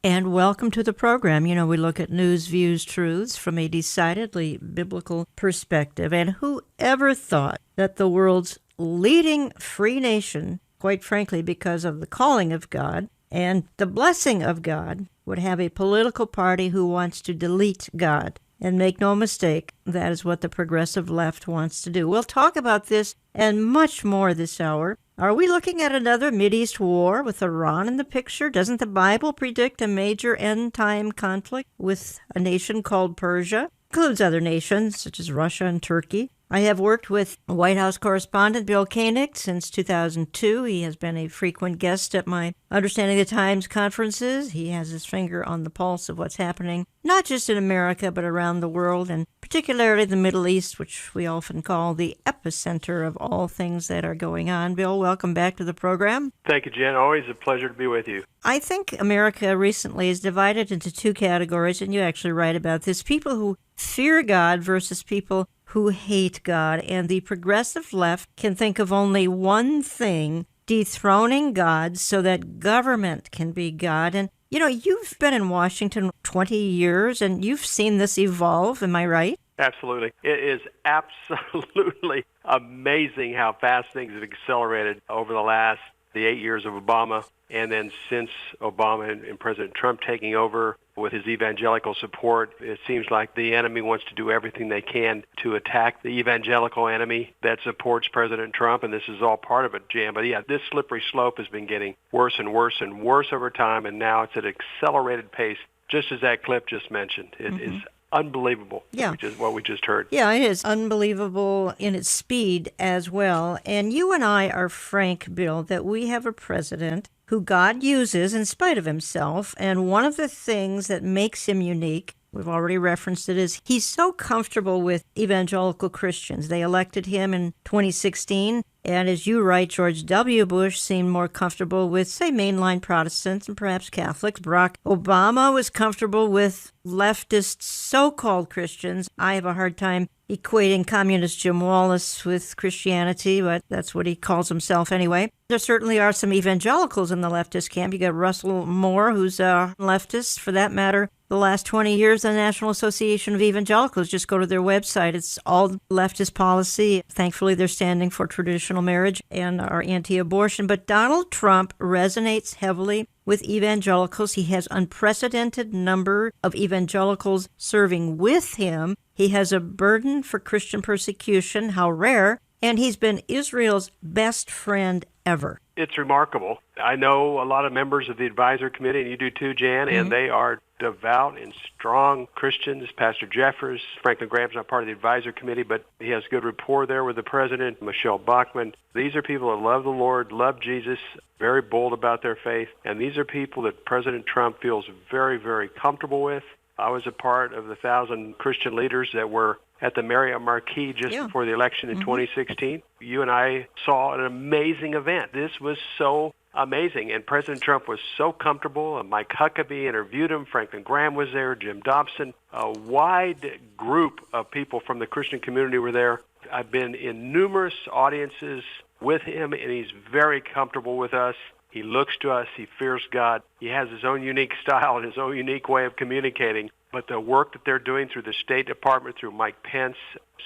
And welcome to the program. You know, we look at news, views, truths from a decidedly biblical perspective. And whoever thought that the world's leading free nation, quite frankly, because of the calling of God and the blessing of God, would have a political party who wants to delete God? And make no mistake, that is what the progressive left wants to do. We'll talk about this and much more this hour. Are we looking at another Mideast war with Iran in the picture? Doesn't the Bible predict a major end-time conflict with a nation called Persia? Includes other nations such as Russia and Turkey. I have worked with White House correspondent Bill Koenig since 2002. He has been a frequent guest at my Understanding the Times conferences. He has his finger on the pulse of what's happening, not just in America, but around the world, and particularly the Middle East, which we often call the epicenter of all things that are going on. Bill, welcome back to the program. Thank you, Jen. Always a pleasure to be with you. I think America recently is divided into two categories, and you actually write about this: people who fear God versus people who hate God. And the progressive left can think of only one thing: dethroning God so that government can be God. And, you know, you've been in Washington 20 years, and you've seen this evolve. Am I right? Absolutely. It is absolutely amazing how fast things have accelerated over the 8 years of Obama, and then since Obama and President Trump taking over with his evangelical support, it seems like the enemy wants to do everything they can to attack the evangelical enemy that supports President Trump, and this is all part of it, Jan. But yeah, this slippery slope has been getting worse and worse and worse over time, and now it's at an accelerated pace, just as that clip just mentioned. It is unbelievable, which is what we just heard. Yeah, it is unbelievable in its speed as well. And you and I are frank, Bill, that we have a president who God uses in spite of himself. And one of the things that makes him unique, we've already referenced it, is he's so comfortable with evangelical Christians. They elected him in 2016. And as you write, George W. Bush seemed more comfortable with, say, mainline Protestants and perhaps Catholics. Barack Obama was comfortable with leftist so-called Christians. I have a hard time equating communist Jim Wallace with Christianity, but that's what he calls himself anyway. There certainly are some evangelicals in the leftist camp. You got Russell Moore, who's a leftist, for that matter. The last 20 years, the National Association of Evangelicals, just go to their website. It's all leftist policy. Thankfully, they're standing for traditional marriage and are anti-abortion. But Donald Trump resonates heavily with evangelicals. He has unprecedented number of evangelicals serving with him. He has a burden for Christian persecution. How rare. And he's been Israel's best friend ever. It's remarkable. I know a lot of members of the advisory committee, and you do too, Jan, and they are devout and strong Christians. Pastor Jeffers, Franklin Graham's not part of the advisory committee, but he has good rapport there with the president, Michelle Bachmann. These are people that love the Lord, love Jesus, very bold about their faith, and these are people that President Trump feels very, very comfortable with. I was a part of the 1,000 Christian leaders that were at the Marriott Marquis just before the election in 2016. You and I saw an amazing event. This was so amazing, and President Trump was so comfortable. Mike Huckabee interviewed him. Franklin Graham was there, Jim Dobson. A wide group of people from the Christian community were there. I've been in numerous audiences with him, and he's very comfortable with us. He looks to us. He fears God. He has his own unique style and his own unique way of communicating. But the work that they're doing through the State Department, through Mike Pence,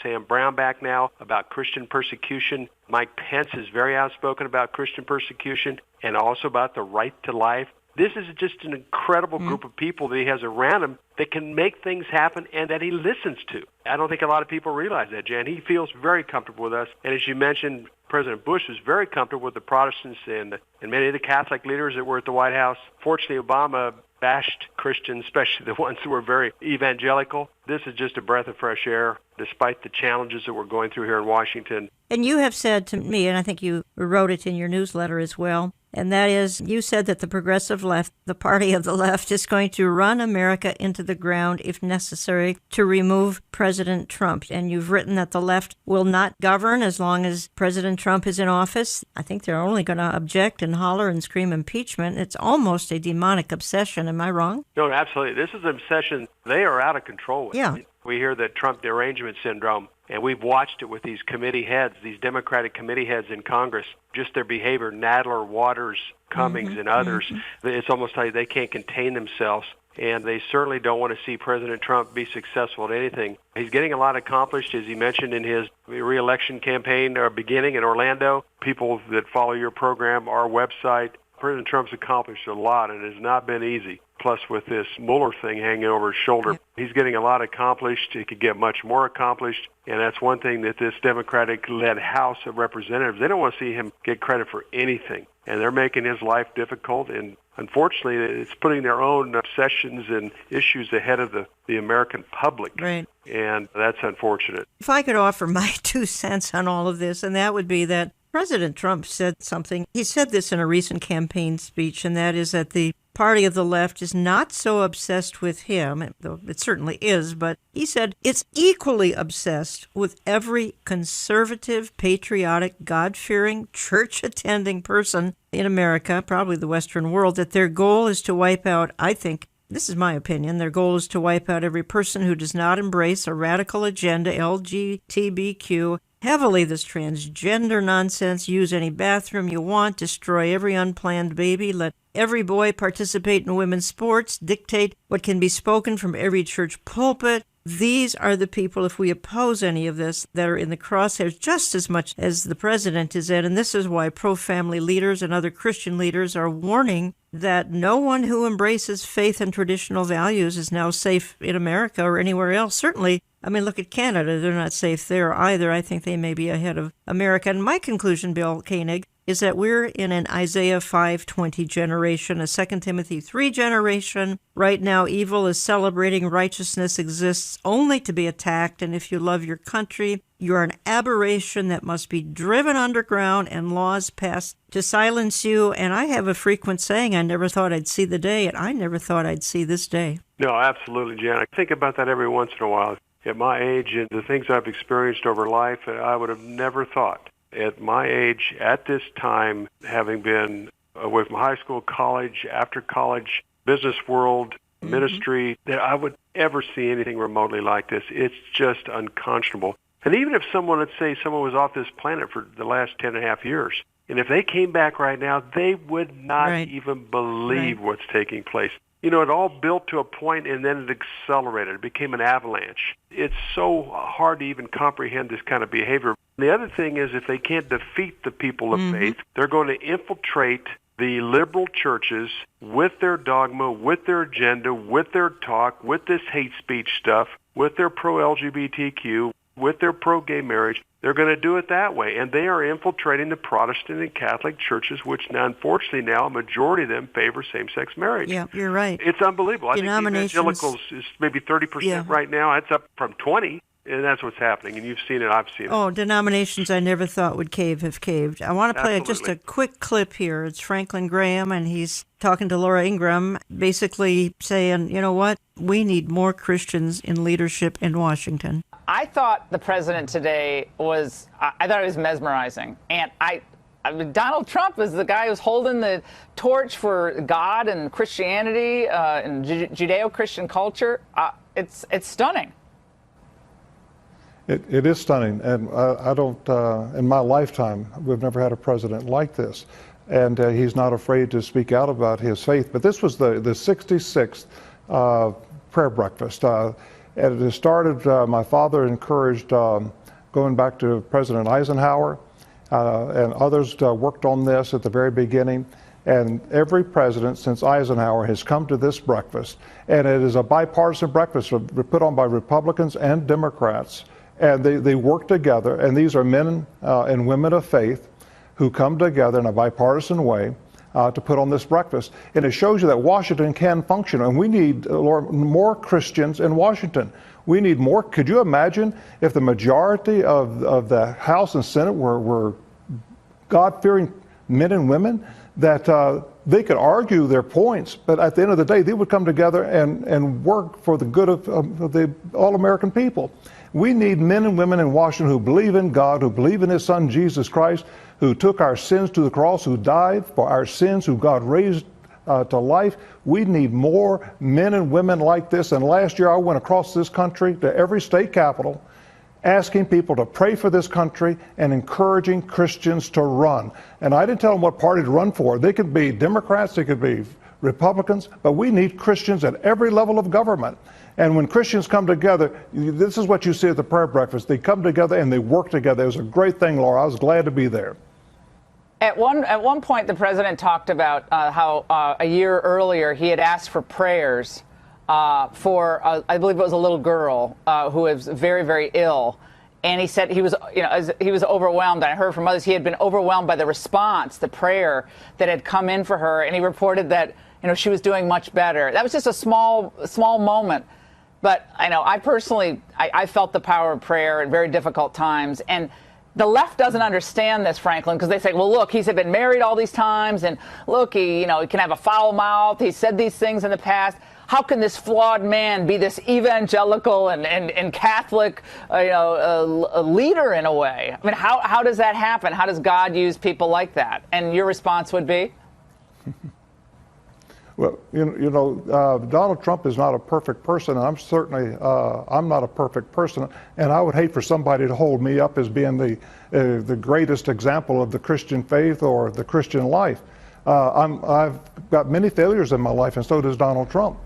Sam Brownback now, about Christian persecution. Mike Pence is very outspoken about Christian persecution and also about the right to life. This is just an incredible group of people that he has around him that can make things happen and that he listens to. I don't think a lot of people realize that, Jan. He feels very comfortable with us. And as you mentioned, President Bush was very comfortable with the Protestants and many of the Catholic leaders that were at the White House. Fortunately, Obama bashed Christians, especially the ones who were very evangelical. This is just a breath of fresh air, despite the challenges that we're going through here in Washington. And you have said to me, and I think you wrote it in your newsletter as well, and that is, you said that the progressive left, the party of the left, is going to run America into the ground if necessary to remove President Trump. And you've written that the left will not govern as long as President Trump is in office. I think they're only going to object and holler and scream impeachment. It's almost a demonic obsession. Am I wrong? No, absolutely. This is an obsession they are out of control with. Yeah. We hear the Trump derangement syndrome, and we've watched it with these committee heads, these Democratic committee heads in Congress, just their behavior, Nadler, Waters, Cummings, and others. It's almost like they can't contain themselves, and they certainly don't want to see President Trump be successful at anything. He's getting a lot accomplished, as he mentioned in his re-election campaign beginning in Orlando. People that follow your program, our website, President Trump's accomplished a lot, and it has not been easy. Plus, with this Mueller thing hanging over his shoulder, he's getting a lot accomplished. He could get much more accomplished, and that's one thing that this Democratic-led House of Representatives, they don't want to see him get credit for anything, and they're making his life difficult, and unfortunately, it's putting their own obsessions and issues ahead of the American public, right. And that's unfortunate. If I could offer my 2 cents on all of this, and that would be that President Trump said something. He said this in a recent campaign speech, and that is that the party of the left is not so obsessed with him, though it certainly is, but he said it's equally obsessed with every conservative, patriotic, God-fearing, church-attending person in America, probably the Western world, that their goal is to wipe out, I think, this is my opinion, their goal is to wipe out every person who does not embrace a radical agenda, LGBTQ, heavily this transgender nonsense, use any bathroom you want, destroy every unplanned baby, let every boy participate in women's sports, dictate what can be spoken from every church pulpit. These are the people, if we oppose any of this, that are in the crosshairs just as much as the president is in. And this is why pro-family leaders and other Christian leaders are warning that no one who embraces faith and traditional values is now safe in America or anywhere else. Certainly, I mean, look at Canada. They're not safe there either. I think they may be ahead of America. And my conclusion, Bill Koenig, is that we're in an Isaiah 5:20 generation, a 2 Timothy 3 generation. Right now, evil is celebrating. Righteousness exists only to be attacked. And if you love your country, you're an aberration that must be driven underground and laws passed to silence you. And I have a frequent saying, I never thought I'd see the day, and I never thought I'd see this day. No, absolutely, Jan. I think about that every once in a while. At my age and the things I've experienced over life, I would have never thought at my age, at this time, having been away from high school, college, after college, business world, ministry, that I would ever see anything remotely like this. It's just unconscionable. And even if someone, let's say someone was off this planet for the last 10 and a half years, and if they came back right now, they would not even believe what's taking place. You know, it all built to a point, and then it accelerated. It became an avalanche. It's so hard to even comprehend this kind of behavior. The other thing is, if they can't defeat the people of faith, they're going to infiltrate the liberal churches with their dogma, with their agenda, with their talk, with this hate speech stuff, with their pro-LGBTQ, with their pro-gay marriage. They're going to do it that way, and they are infiltrating the Protestant and Catholic churches, which now, unfortunately now a majority of them favor same-sex marriage. Yeah, you're right. It's unbelievable. I think evangelicals is maybe 30% right now. It's up from 20%, and that's what's happening, and you've seen it, I've seen it. Oh, denominations I never thought would cave have caved. I want to play just a quick clip here. It's Franklin Graham, and he's talking to Laura Ingraham, basically saying, you know what, we need more Christians in leadership in Washington. I thought the president today was, I thought it was mesmerizing. And I mean, Donald Trump is the guy who's holding the torch for God and Christianity and Judeo-Christian culture. It's stunning. It is stunning. And I don't, in my lifetime, we've never had a president like this. And he's not afraid to speak out about his faith. But this was the 66th prayer breakfast. And it started, my father encouraged, going back to President Eisenhower, and others worked on this at the very beginning. And every president since Eisenhower has come to this breakfast. And it is a bipartisan breakfast put on by Republicans and Democrats. And they work together. And these are men and women of faith who come together in a bipartisan way to put on this breakfast. And it shows you that Washington can function. And we need more Christians in Washington. We need more. Could you imagine if the majority of the House and Senate were God-fearing men and women, that they could argue their points, but at the end of the day, they would come together and work for the good of the all-American people. We need men and women in Washington who believe in God, who believe in His Son, Jesus Christ, who took our sins to the cross, who died for our sins, who God raised to life. We need more men and women like this. And last year I went across this country to every state capital, asking people to pray for this country and encouraging Christians to run. And I didn't tell them what party to run for. They could be Democrats, they could be Republicans, but we need Christians at every level of government. And when Christians come together, this is what you see at the prayer breakfast. They come together and they work together. It was a great thing, Laura. I was glad to be there. At one point, the president talked about how a year earlier he had asked for prayers for, I believe it was a little girl who was very, very ill. And he said he was overwhelmed. I heard from others he had been overwhelmed by the response, the prayer that had come in for her. And he reported that, she was doing much better. That was just a small moment. But I personally felt the power of prayer at very difficult times. And the left doesn't understand this, Franklin, because they say, well, look, he's been married all these times. And look, he can have a foul mouth. He said these things in the past. How can this flawed man be this evangelical and Catholic a leader in a way? I mean, how does that happen? How does God use people like that? And your response would be? Well, Donald Trump is not a perfect person, and I'm certainly I'm not a perfect person, and I would hate for somebody to hold me up as being the greatest example of the Christian faith or the Christian life. I've got many failures in my life, and so does Donald Trump.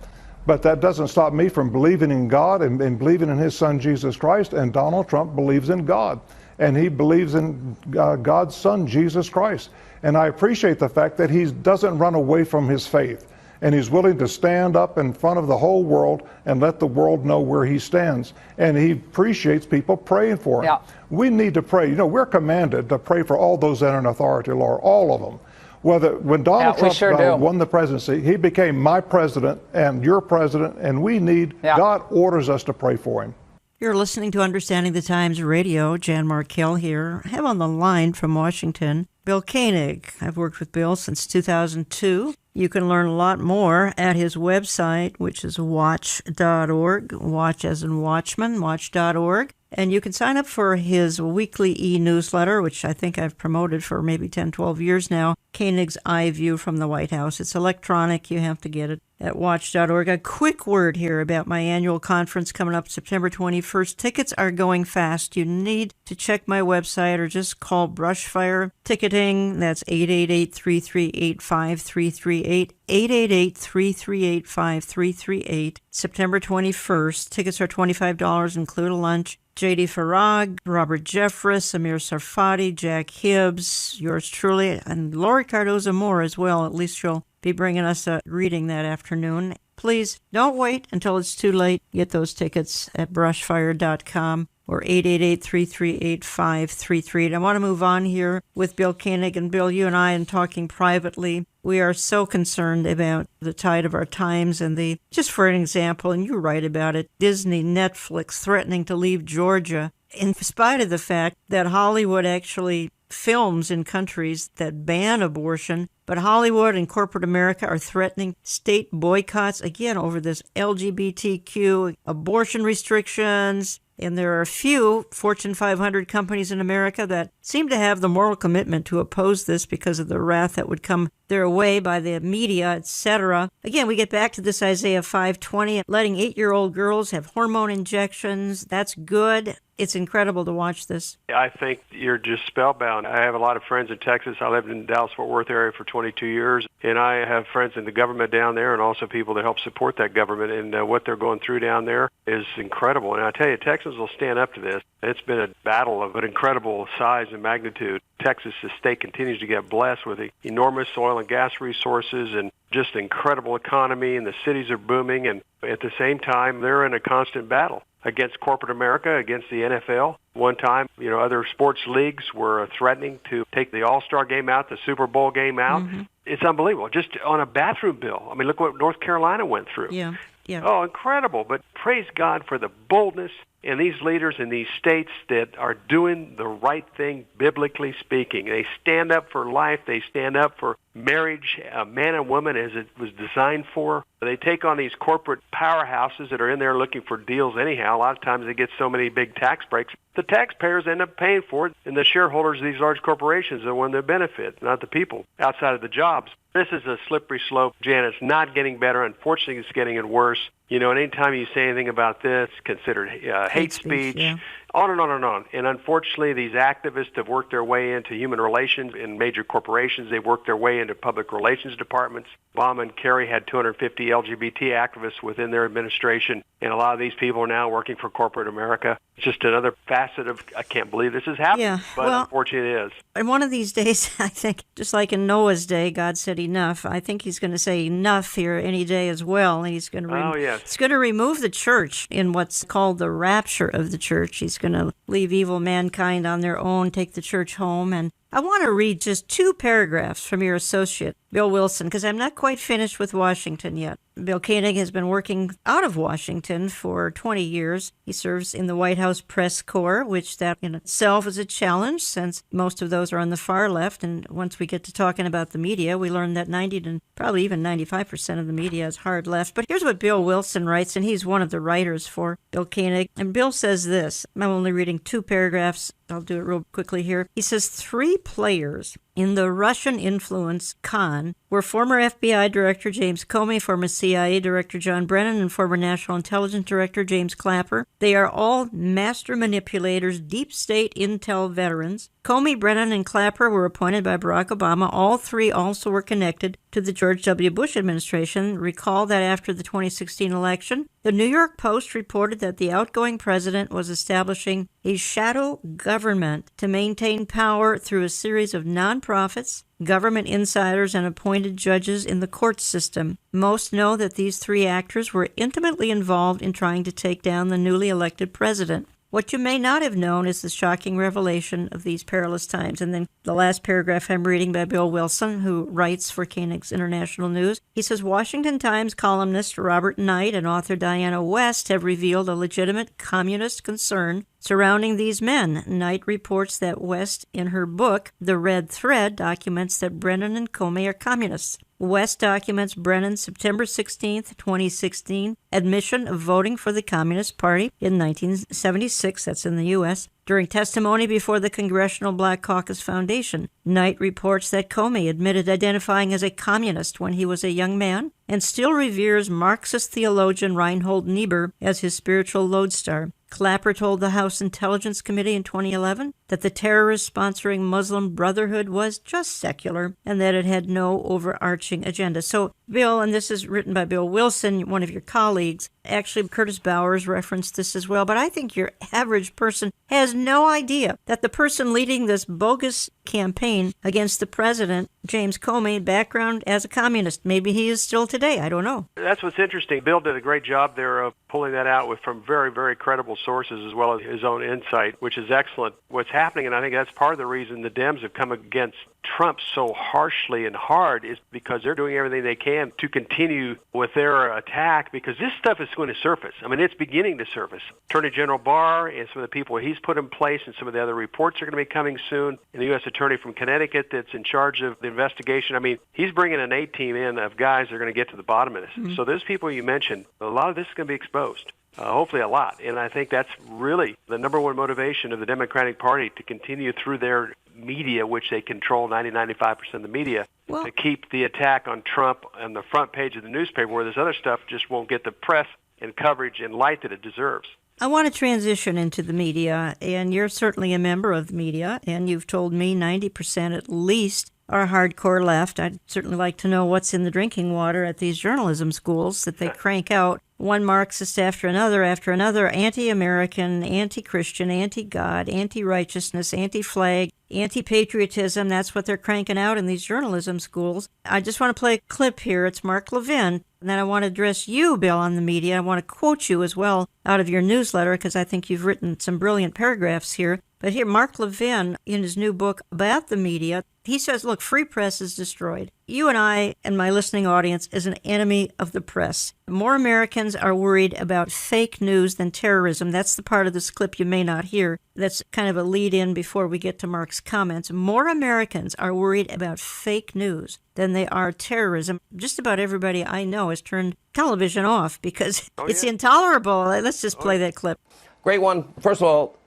But that doesn't stop me from believing in God and believing in his son, Jesus Christ, and Donald Trump believes in God, and he believes in God's son, Jesus Christ. And I appreciate the fact that he doesn't run away from his faith. And he's willing to stand up in front of the whole world and let the world know where he stands. And he appreciates people praying for him. Yeah. We need to pray. We're commanded to pray for all those that are in authority, Laura, all of them. When Donald Trump won the presidency, he became my president and your president, and we need, God orders us to pray for him. You're listening to Understanding the Times Radio. Jan Markell here. I have on the line from Washington, Bill Koenig. I've worked with Bill since 2002. You can learn a lot more at his website, which is watch.org, watch as in watchman, watch.org. And you can sign up for his weekly e-newsletter, which I think I've promoted for maybe 10, 12 years now, Koenig's Eye View from the White House. It's electronic. You have to get it at watch.org. A quick word here about my annual conference coming up September 21st. Tickets are going fast. You need to check my website or just call Brushfire Ticketing. That's 888-338-5338, 888-338-5338. September 21st. Tickets are $25, include a lunch. J.D. Farag, Robert Jeffress, Amir Sarfati, Jack Hibbs, yours truly, and Lori Cardoza Moore as well. At least she'll be bringing us a reading that afternoon. Please don't wait until it's too late. Get those tickets at brushfire.com or 888-338-5338. I want to move on here with Bill Koenig. And Bill, you and I, in talking privately, we are so concerned about the tide of our times and just for an example, and you write about it, Disney, Netflix threatening to leave Georgia, in spite of the fact that Hollywood actually films in countries that ban abortion. But Hollywood and corporate America are threatening state boycotts, again, over this LGBTQ abortion restrictions. And there are a few Fortune 500 companies in America that seem to have the moral commitment to oppose this because of the wrath that would come their way by the media, etc. Again, we get back to this Isaiah 5:20, letting 8-year-old girls have hormone injections. That's good. It's incredible to watch this. I think you're just spellbound. I have a lot of friends in Texas. I lived in the Dallas-Fort Worth area for 22 years, and I have friends in the government down there and also people that help support that government, and what they're going through down there is incredible. And I tell you, Texans will stand up to this. It's been a battle of an incredible size and magnitude. Texas, the state, continues to get blessed with enormous oil and gas resources and just incredible economy, and the cities are booming, and at the same time, they're in a constant battle against corporate America, against the NFL. One time, other sports leagues were threatening to take the All-Star game out, the Super Bowl game out. Mm-hmm. It's unbelievable. Just on a bathroom bill. I mean, look what North Carolina went through. Yeah. Oh, incredible. But praise God for the boldness in these leaders in these states that are doing the right thing, biblically speaking. They stand up for life. They stand up for marriage, man and woman, as it was designed for. They take on these corporate powerhouses that are in there looking for deals anyhow. A lot of times they get so many big tax breaks. the taxpayers end up paying for it, and the shareholders of these large corporations are the one that benefit, not the people outside of the jobs. This is a slippery slope, Jan. It's not getting better. Unfortunately, it's getting worse. You know, and anytime you say anything about this, considered hate speech, yeah. On and on and on. And unfortunately, these activists have worked their way into human relations in major corporations. They've worked their way into public relations departments. Obama and Kerry had 250 LGBT activists within their administration, and a lot of these people are now working for corporate America. It's just another facet of, I can't believe this is happening, but unfortunately it is. And one of these days, I think, just like in Noah's day, God said enough. I think he's going to say enough here any day as well. And he's going to he's going to remove the church in what's called the rapture of the church. He's going to leave evil mankind on their own, take the church home. And I want to read just 2 paragraphs from your associate, Bill Wilson, because I'm not quite finished with Washington yet. Bill Koenig has been working out of Washington for 20 years. He serves in the White House press corps, which that in itself is a challenge since most of those are on the far left. And once we get to talking about the media, we learn that 90 to probably even 95% of the media is hard left. But here's what Bill Wilson writes, and he's one of the writers for Bill Koenig. And Bill says this. I'm only reading 2 paragraphs. I'll do it real quickly here. He says 3 players in the Russian influence con were former FBI Director James Comey, former CIA Director John Brennan, and former National Intelligence Director James Clapper. They are all master manipulators, deep state intel veterans. Comey, Brennan, and Clapper were appointed by Barack Obama. All 3 also were connected to the George W. Bush administration. Recall that after the 2016 election, the New York Post reported that the outgoing president was establishing a shadow government to maintain power through a series of nonprofits, government insiders, and appointed judges in the court system. Most know that these 3 actors were intimately involved in trying to take down the newly elected president. What you may not have known is the shocking revelation of these perilous times. And then the last paragraph I'm reading by Bill Wilson, who writes for Koenig's International News. He says, Washington Times columnist Robert Knight and author Diana West have revealed a legitimate communist concern surrounding these men. Knight reports that West, in her book, The Red Thread, documents that Brennan and Comey are communists. West documents Brennan's September 16, 2016, admission of voting for the Communist Party in 1976, that's in the U.S., during testimony before the Congressional Black Caucus Foundation. Knight reports that Comey admitted identifying as a communist when he was a young man and still reveres Marxist theologian Reinhold Niebuhr as his spiritual lodestar. Clapper told the House Intelligence Committee in 2011 that the terrorist sponsoring Muslim Brotherhood was just secular and that it had no overarching agenda. So, Bill, and this is written by Bill Wilson, one of your colleagues, actually Curtis Bowers referenced this as well, but I think your average person has no idea that the person leading this bogus campaign against the president, James Comey, background as a communist. Maybe he is still today. I don't know. That's what's interesting. Bill did a great job there of pulling that out from very, very credible sources as well as his own insight, which is excellent. What's happening, and I think that's part of the reason the Dems have come against Trump so harshly and hard, is because they're doing everything they can to continue with their attack, because this stuff is going to surface. I mean, it's beginning to surface. Attorney General Barr and some of the people he's put in place and some of the other reports are going to be coming soon. And the U.S. Attorney from Connecticut that's in charge of the investigation. I mean, he's bringing an A-team in of guys that are going to get to the bottom of this. Mm-hmm. So those people you mentioned, a lot of this is going to be exposed. Hopefully a lot. And I think that's really the number one motivation of the Democratic Party to continue through their media, which they control 90-95% of the media, to keep the attack on Trump on the front page of the newspaper, where this other stuff just won't get the press and coverage and light that it deserves. I want to transition into the media, and you're certainly a member of the media, and you've told me 90% at least are hardcore left. I'd certainly like to know what's in the drinking water at these journalism schools that they crank out one Marxist after another, anti-American, anti-Christian, anti-God, anti-righteousness, anti-flag, anti-patriotism. That's what they're cranking out in these journalism schools. I just want to play a clip here. It's Mark Levin. And then I want to address you, Bill, on the media. I want to quote you as well out of your newsletter, because I think you've written some brilliant paragraphs here. But here, Mark Levin, in his new book about the media, he says, look, free press is destroyed. You and I and my listening audience is an enemy of the press. More Americans are worried about fake news than terrorism. That's the part of this clip you may not hear. That's kind of a lead-in before we get to Mark's comments. More Americans are worried about fake news than they are terrorism. Just about everybody I know has turned television off because it's intolerable. Let's just play that clip. Great one. First of all,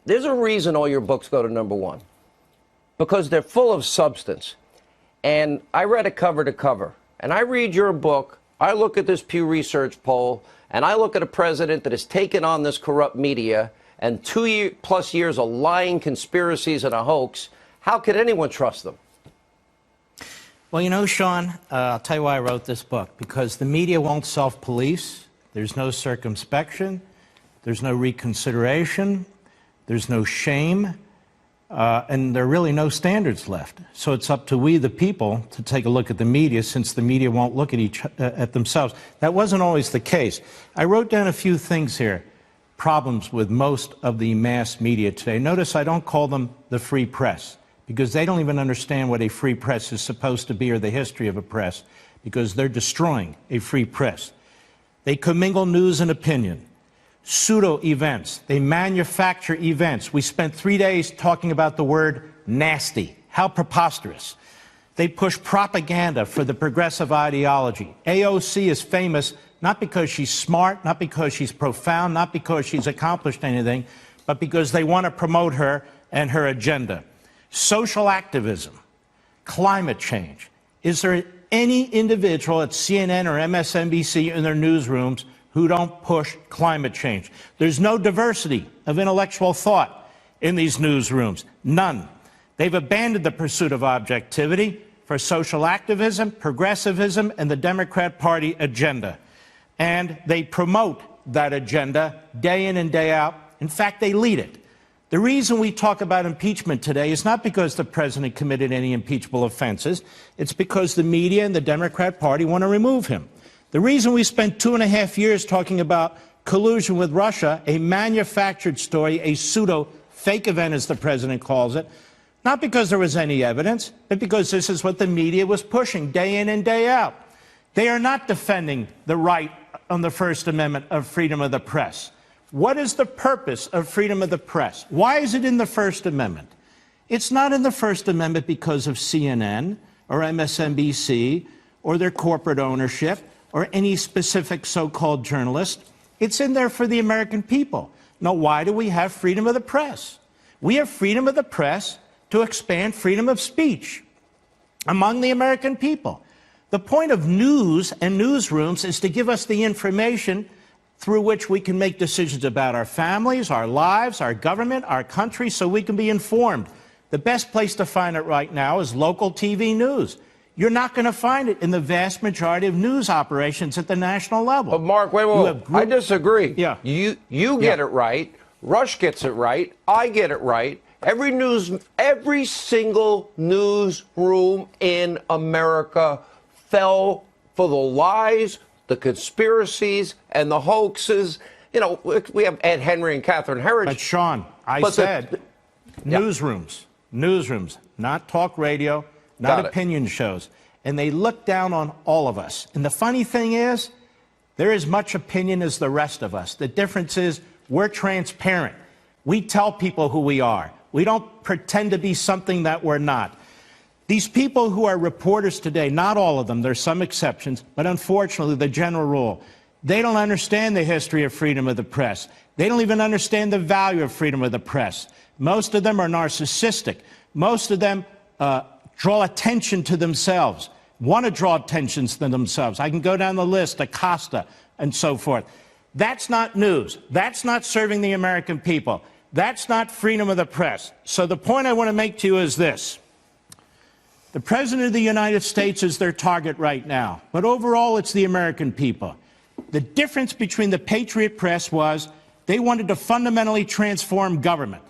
there's a reason all your books go to #1, because they're full of substance. And I read it cover to cover. And I read your book, I look at this Pew Research poll, and I look at a president that has taken on this corrupt media and 2+ years of lying conspiracies and a hoax. How could anyone trust them? Well, you know, Sean, I'll tell you why I wrote this book. Because the media won't self-police. There's no circumspection. There's no reconsideration. There's no shame. And there are really no standards left. So it's up to we, the people, to take a look at the media, since the media won't look at themselves. That wasn't always the case. I wrote down a few things here, problems with most of the mass media today. Notice I don't call them the free press, because they don't even understand what a free press is supposed to be or the history of a press, because they're destroying a free press. They commingle news and opinion. Pseudo-events. They manufacture events. We spent 3 days talking about the word nasty. How preposterous. They push propaganda for the progressive ideology. AOC is famous not because she's smart, not because she's profound, not because she's accomplished anything, but because they want to promote her and her agenda. Social activism, climate change. Is there any individual at CNN or MSNBC in their newsrooms who don't push climate change? There's no diversity of intellectual thought in these newsrooms. None. They've abandoned the pursuit of objectivity for social activism, progressivism, and the Democrat Party agenda. And they promote that agenda day in and day out. In fact, they lead it. The reason we talk about impeachment today is not because the president committed any impeachable offenses. It's because the media and the Democrat Party want to remove him. The reason we spent 2.5 years talking about collusion with Russia, a manufactured story, a pseudo-fake event, as the president calls it, not because there was any evidence, but because this is what the media was pushing day in and day out. They are not defending the right on the First Amendment of freedom of the press. What is the purpose of freedom of the press? Why is it in the First Amendment? It's not in the First Amendment because of CNN or MSNBC or their corporate ownership or any specific so-called journalist. It's in there for the American people. Now, why do we have freedom of the press? We have freedom of the press to expand freedom of speech among the American people. The point of news and newsrooms is to give us the information through which we can make decisions about our families, our lives, our government, our country, so we can be informed. The best place to find it right now is local TV news. You're not going to find it in the vast majority of news operations at the national level. But Mark, wait. I disagree. Yeah. You get it right. Rush gets it right. I get it right. Every single newsroom in America fell for the lies, the conspiracies, and the hoaxes. You know, we have Ed Henry and Catherine Herridge. But Sean, I said newsrooms, not talk radio, not opinion shows. And they look down on all of us. And the funny thing is, they're as much opinion as the rest of us. The difference is we're transparent. We tell people who we are. We don't pretend to be something that we're not. These people who are reporters today, not all of them, there's some exceptions, but unfortunately the general rule, they don't understand the history of freedom of the press. They don't even understand the value of freedom of the press. Most of them are narcissistic. Most of them draw attention to themselves, want to draw attention to themselves. I can go down the list, Acosta and so forth. That's not news. That's not serving the American people. That's not freedom of the press. So the point I want to make to you is this. The President of the United States is their target right now, but overall it's the American people. The difference between the Patriot Press was they wanted to fundamentally transform government.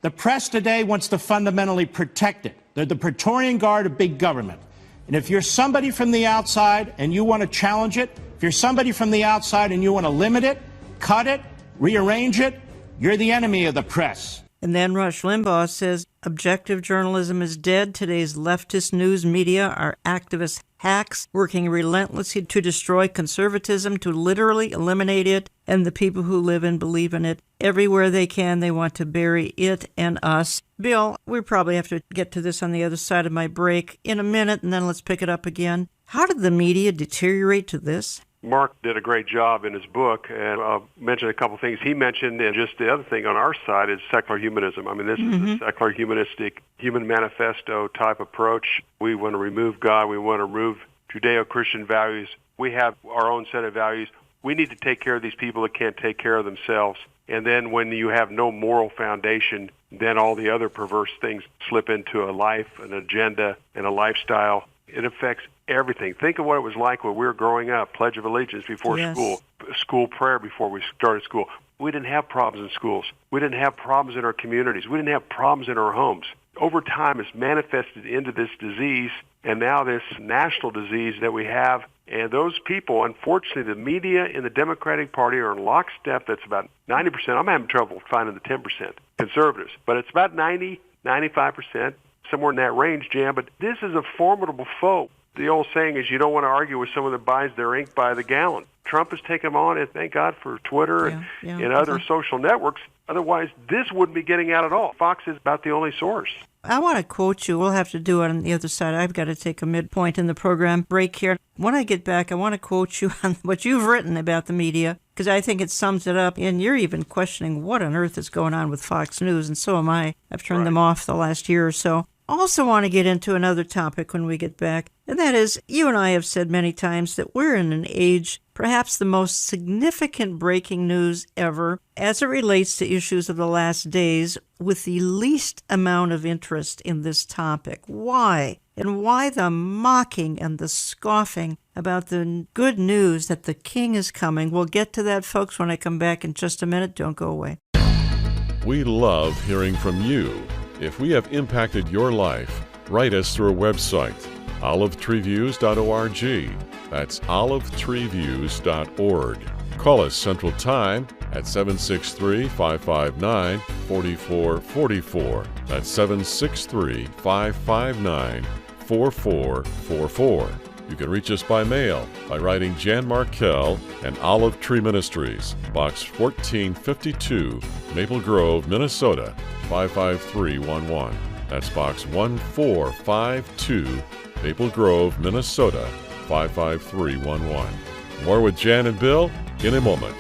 The press today wants to fundamentally protect it. They're the Praetorian Guard of big government. And if you're somebody from the outside and you want to challenge it, if you're somebody from the outside and you want to limit it, cut it, rearrange it, you're the enemy of the press. And then Rush Limbaugh says, objective journalism is dead. Today's leftist news media are activist hacks working relentlessly to destroy conservatism, to literally eliminate it and the people who live and believe in it. Everywhere they can, they want to bury it and us. Bill, we probably have to get to this on the other side of my break in a minute, and then let's pick it up again. How did the media deteriorate to this? Mark did a great job in his book, and I'll mention a couple things he mentioned, and just the other thing on our side is secular humanism. I mean, this is a secular humanistic human manifesto type approach. We want to remove God. We want to remove Judeo-Christian values. We have our own set of values. We need to take care of these people that can't take care of themselves. And then when you have no moral foundation, then all the other perverse things slip into a life, an agenda, and a lifestyle. It affects everything. Think of what it was like when we were growing up, Pledge of Allegiance before school prayer before we started school. We didn't have problems in schools. We didn't have problems in our communities. We didn't have problems in our homes. Over time, it's manifested into this disease, and now this national disease that we have. And those people, unfortunately, the media in the Democratic Party are in lockstep. That's about 90%. I'm having trouble finding the 10% conservatives, but it's about 90, 95%, somewhere in that range, Jan. But this is a formidable foe. The old saying is you don't want to argue with someone that buys their ink by the gallon. Trump has taken them on, and thank God for Twitter and other social networks. Otherwise, this wouldn't be getting out at all. Fox is about the only source. I want to quote you. We'll have to do it on the other side. I've got to take a midpoint in the program break here. When I get back, I want to quote you on what you've written about the media, because I think it sums it up. And you're even questioning what on earth is going on with Fox News, and so am I. I've turned them off the last year or so. Also want to get into another topic when we get back, and that is, you and I have said many times that we're in an age, perhaps the most significant breaking news ever, as it relates to issues of the last days, with the least amount of interest in this topic. Why? And why the mocking and the scoffing about the good news that the King is coming? We'll get to that, folks, when I come back in just a minute. Don't go away. We love hearing from you. If we have impacted your life, write us through our website, olivetreeviews.org. That's olivetreeviews.org. Call us Central Time at 763-559-4444. That's 763-559-4444. You can reach us by mail by writing Jan Markell and Olive Tree Ministries, Box 1452, Maple Grove, Minnesota, 55311. That's Box 1452, Maple Grove, Minnesota, 55311. More with Jan and Bill in a moment.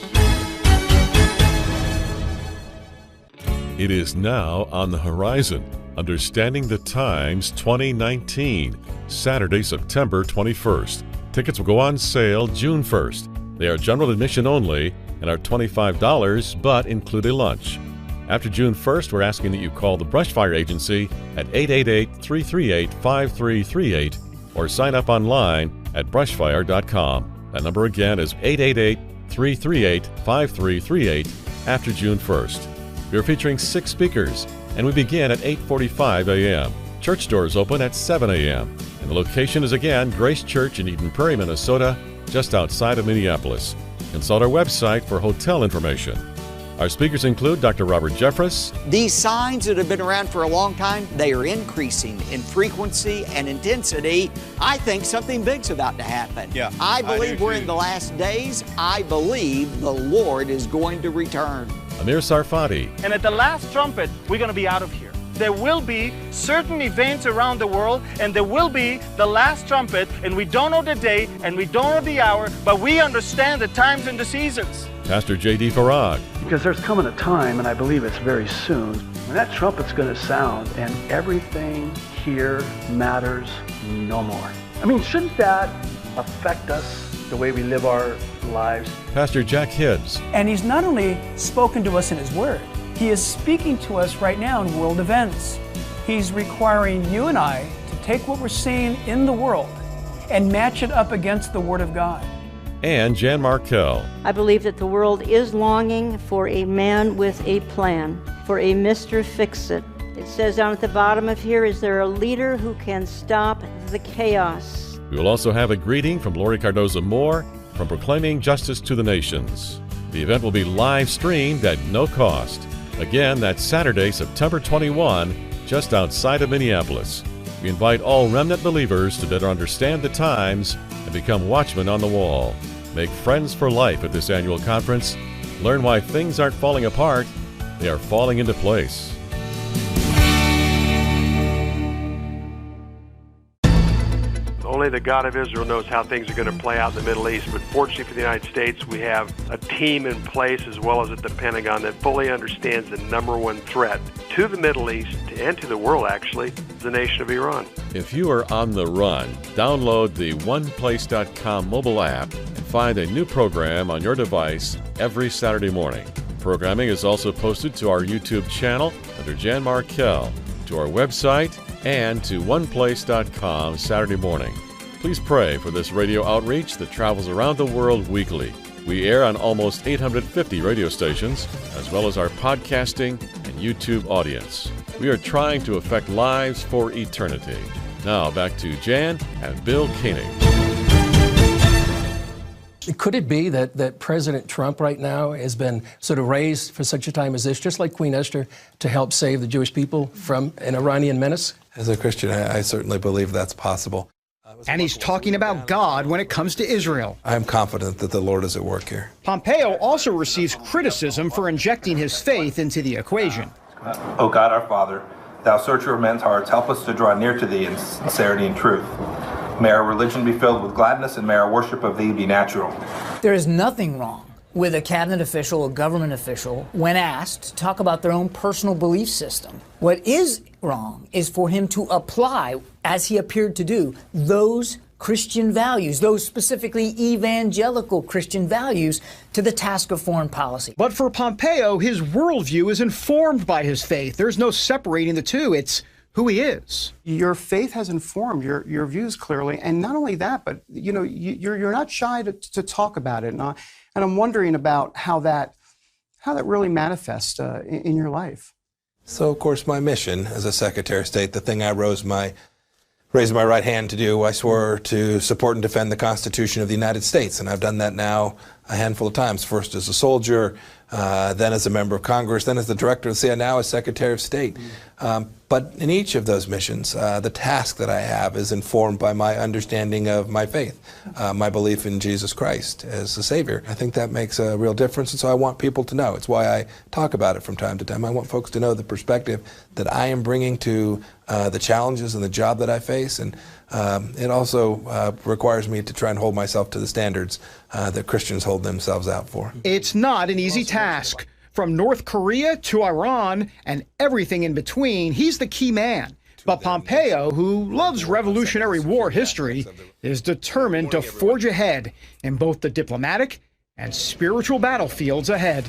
It is now on the horizon. Understanding the Times 2019, Saturday, September 21st. Tickets will go on sale June 1st. They are general admission only and are $25, but include a lunch. After June 1st, we're asking that you call the Brushfire Agency at 888-338-5338 or sign up online at brushfire.com. That number again is 888-338-5338 after June 1st. We are featuring 6 speakers, and we begin at 8:45 a.m. Church doors open at 7 a.m. And the location is again Grace Church in Eden Prairie, Minnesota, just outside of Minneapolis. Consult our website for hotel information. Our speakers include Dr. Robert Jeffress. These signs that have been around for a long time, they are increasing in frequency and intensity. I think something big's about to happen. I believe we're in the last days. I believe the Lord is going to return. Amir Sarfati. And at the last trumpet, we're going to be out of here. There will be certain events around the world, and there will be the last trumpet, and we don't know the day, and we don't know the hour, but we understand the times and the seasons. Pastor J.D. Farag. Because there's coming a time, and I believe it's very soon, when that trumpet's going to sound, and everything here matters no more. I mean, shouldn't that affect us, the way we live our lives? Pastor Jack Hibbs. And he's not only spoken to us in his word, he is speaking to us right now in world events. He's requiring you and I to take what we're seeing in the world and match it up against the word of God. And Jan Markell. I believe that the world is longing for a man with a plan, for a Mr. Fix-It. It says down at the bottom of here, is there a leader who can stop the chaos? We will also have a greeting from Lori Cardoza Moore from Proclaiming Justice to the Nations. The event will be live streamed at no cost. Again, that's Saturday, September 21, just outside of Minneapolis. We invite all remnant believers to better understand the times and become watchmen on the wall. Make friends for life at this annual conference. Learn why things aren't falling apart, they are falling into place. The only only the God of Israel knows how things are going to play out in the Middle East. But fortunately for the United States, we have a team in place, as well as at the Pentagon, that fully understands the number one threat to the Middle East and to the world, actually, the nation of Iran. If you are on the run, download the oneplace.com mobile app and find a new program on your device every Saturday morning. Programming is also posted to our YouTube channel under Jan Markell, to our website, and to oneplace.com Saturday morning. Please pray for this radio outreach that travels around the world weekly. We air on almost 850 radio stations, as well as our podcasting and YouTube audience. We are trying to affect lives for eternity. Now back to Jan and Bill Koenig. Could it be that President Trump right now has been sort of raised for such a time as this, just like Queen Esther, to help save the Jewish people from an Iranian menace? As a Christian, I certainly believe that's possible. And he's talking about God when it comes to Israel. I am confident that the Lord is at work here. Pompeo also receives criticism for injecting his faith into the equation. O God, our Father, thou searcher of men's hearts, help us to draw near to thee in sincerity and truth. May our religion be filled with gladness, and may our worship of thee be natural. There is nothing wrong with a cabinet official or government official, when asked, to talk about their own personal belief system. What is wrong is for him to apply, as he appeared to do, those Christian values, those specifically evangelical Christian values, to the task of foreign policy. But for Pompeo, his worldview is informed by his faith. There's no separating the two. It's who he is. Your faith has informed your views clearly, and not only that, but you're not shy to talk about it. And I'm wondering about how that really manifests in your life. So, of course, my mission as a Secretary of State, the thing I raised my right hand to do, I swore to support and defend the Constitution of the United States, and I've done that now a handful of times. First as a soldier, then as a member of Congress, then as the director of the CIA, now as Secretary of State. But in each of those missions, the task that I have is informed by my understanding of my faith, my belief in Jesus Christ as the Savior. I think that makes a real difference, and so I want people to know. It's why I talk about it from time to time. I want folks to know the perspective that I am bringing to the challenges and the job that I face, and it also requires me to try and hold myself to the standards that Christians hold themselves out for. It's not an easy task. From North Korea to Iran and everything in between, he's the key man. But Pompeo, who loves Revolutionary War history, is determined to forge ahead in both the diplomatic and spiritual battlefields ahead.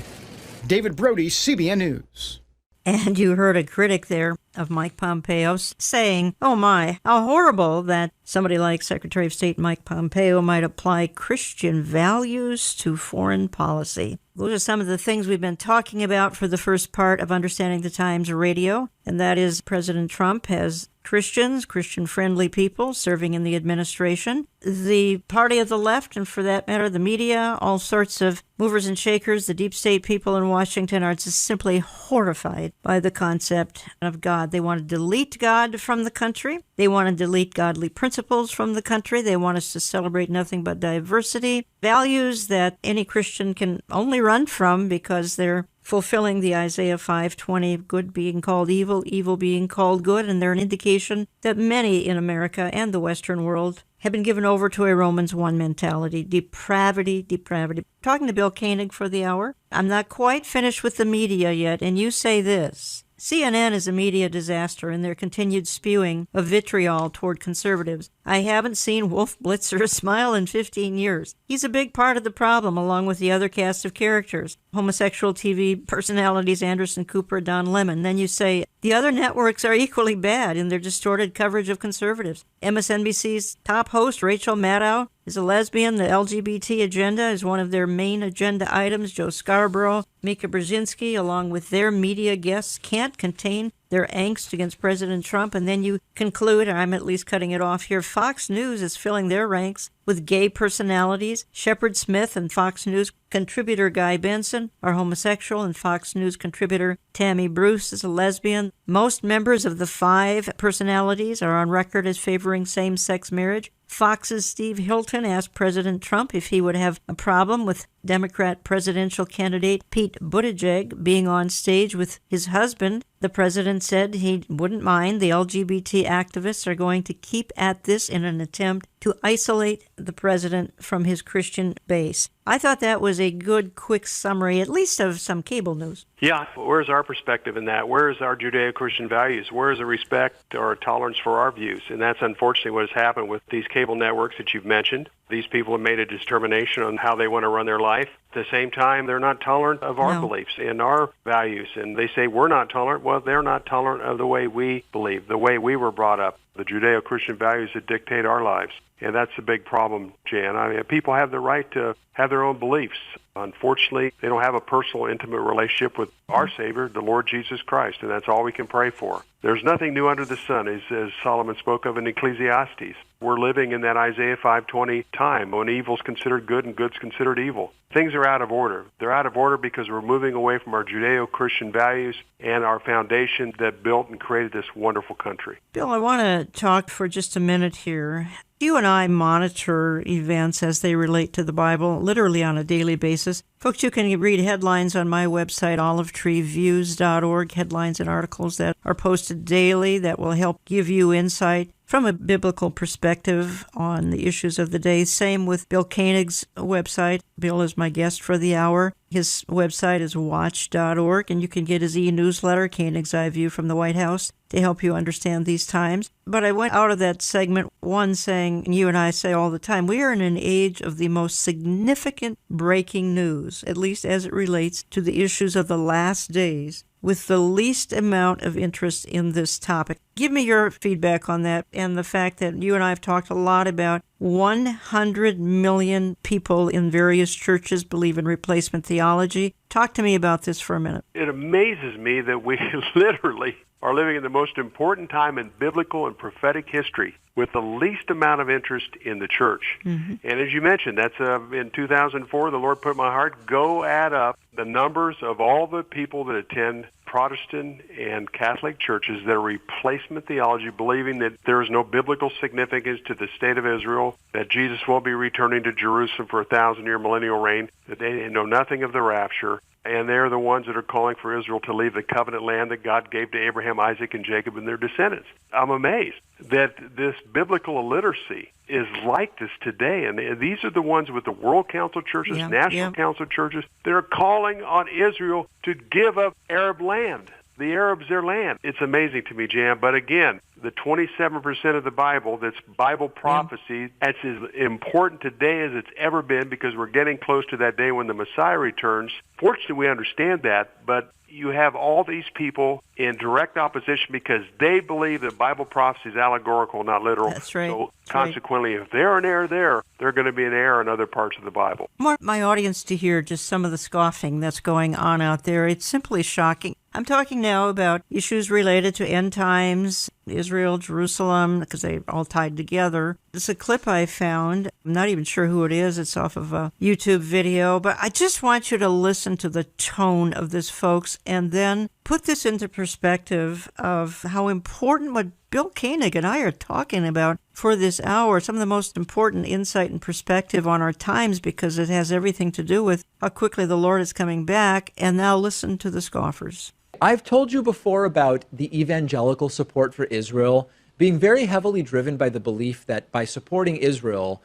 David Brody, CBN News. And you heard a critic there of Mike Pompeo saying, oh my, how horrible that somebody like Secretary of State Mike Pompeo might apply Christian values to foreign policy. Those are some of the things we've been talking about for the first part of Understanding the Times Radio, and that is President Trump has Christians, Christian-friendly people serving in the administration, the party of the left, and for that matter, the media, all sorts of movers and shakers, the deep state people in Washington are just simply horrified by the concept of God. They want to delete God from the country. They want to delete godly principles from the country. They want us to celebrate nothing but diversity, values that any Christian can only run from because they're fulfilling the Isaiah 5:20, good being called evil, evil being called good, and they're an indication that many in America and the Western world have been given over to a Romans 1 mentality, depravity, depravity. Talking to Bill Koenig for the hour. I'm not quite finished with the media yet, and you say this. CNN is a media disaster in their continued spewing of vitriol toward conservatives. I haven't seen Wolf Blitzer smile in 15 years. He's a big part of the problem, along with the other cast of characters. Homosexual TV personalities Anderson Cooper, Don Lemon. Then you say, the other networks are equally bad in their distorted coverage of conservatives. MSNBC's top host, Rachel Maddow, is a lesbian. The LGBT agenda is one of their main agenda items. Joe Scarborough, Mika Brzezinski, along with their media guests, can't contain their angst against President Trump. And then you conclude, and I'm at least cutting it off here, Fox News is filling their ranks with gay personalities. Shepard Smith and Fox News contributor Guy Benson are homosexual, and Fox News contributor Tammy Bruce is a lesbian. Most members of the 5 personalities are on record as favoring same-sex marriage. Fox's Steve Hilton asked President Trump if he would have a problem with Democrat presidential candidate Pete Buttigieg being on stage with his husband. The president said he wouldn't mind. The LGBT activists are going to keep at this in an attempt to isolate the president from his Christian base. I thought that was a good, quick summary, at least of some cable news. Yeah, where's our perspective in that? Where is our Judeo-Christian values? Where is the respect or tolerance for our views? And that's unfortunately what has happened with these cable networks that you've mentioned. These people have made a determination on how they want to run their life. At the same time, they're not tolerant of our beliefs and our values. And they say we're not tolerant. Well, they're not tolerant of the way we believe, the way we were brought up, the Judeo-Christian values that dictate our lives. And that's a big problem, Jan. I mean, people have the right to have their own beliefs. Unfortunately, they don't have a personal, intimate relationship with our Savior, the Lord Jesus Christ, and that's all we can pray for. There's nothing new under the sun, as Solomon spoke of in Ecclesiastes. We're living in that Isaiah 5:20 time when evil's considered good and good's considered evil. Things are out of order. They're out of order because we're moving away from our Judeo-Christian values and our foundation that built and created this wonderful country. Bill, I want to talk for just a minute here. You and I monitor events as they relate to the Bible, literally on a daily basis. Folks, you can read headlines on my website, olivetreeviews.org, headlines and articles that are posted daily that will help give you insight from a biblical perspective on the issues of the day. Same with Bill Koenig's website. Bill is my guest for the hour. His website is watch.org, and you can get his e-newsletter, Koenig's Eye View from the White House, to help you understand these times. But I went out of that segment, one saying, and you and I say all the time, we are in an age of the most significant breaking news, at least as it relates to the issues of the last days, with the least amount of interest in this topic. Give me your feedback on that and the fact that you and I have talked a lot about 100 million people in various churches believe in replacement theology. Talk to me about this for a minute. It amazes me that we literally are living in the most important time in biblical and prophetic history with the least amount of interest in the church. Mm-hmm. And as you mentioned, that's in 2004, the Lord put in my heart, go add up the numbers of all the people that attend Protestant and Catholic churches that are replacement theology, believing that there is no biblical significance to the state of Israel, that Jesus won't be returning to Jerusalem for a 1,000-year millennial reign, that they know nothing of the rapture. And they're the ones that are calling for Israel to leave the covenant land that God gave to Abraham, Isaac, and Jacob and their descendants. I'm amazed that this biblical illiteracy is like this today. And these are the ones with the World Council churches, National Council churches, that are calling on Israel to give up Arab land. The Arabs, their land. It's amazing to me, Jan. But again, the 27% of the Bible that's Bible prophecy, that's as important today as it's ever been because we're getting close to that day when the Messiah returns. Fortunately, we understand that, but you have all these people in direct opposition because they believe that Bible prophecy is allegorical, not literal. That's right. So consequently, if they're an error there, they're going to be an error in other parts of the Bible. I want my audience to hear just some of the scoffing that's going on out there. It's simply shocking. I'm talking now about issues related to end times, Israel, Jerusalem, because they're all tied together. It's a clip I found. I'm not even sure who it is. It's off of a YouTube video. But I just want you to listen to the tone of this, folks, and then put this into perspective of how important what Bill Koenig and I are talking about for this hour, some of the most important insight and perspective on our times, because it has everything to do with how quickly the Lord is coming back. And now listen to the scoffers. I've told you before about the evangelical support for Israel being very heavily driven by the belief that by supporting Israel,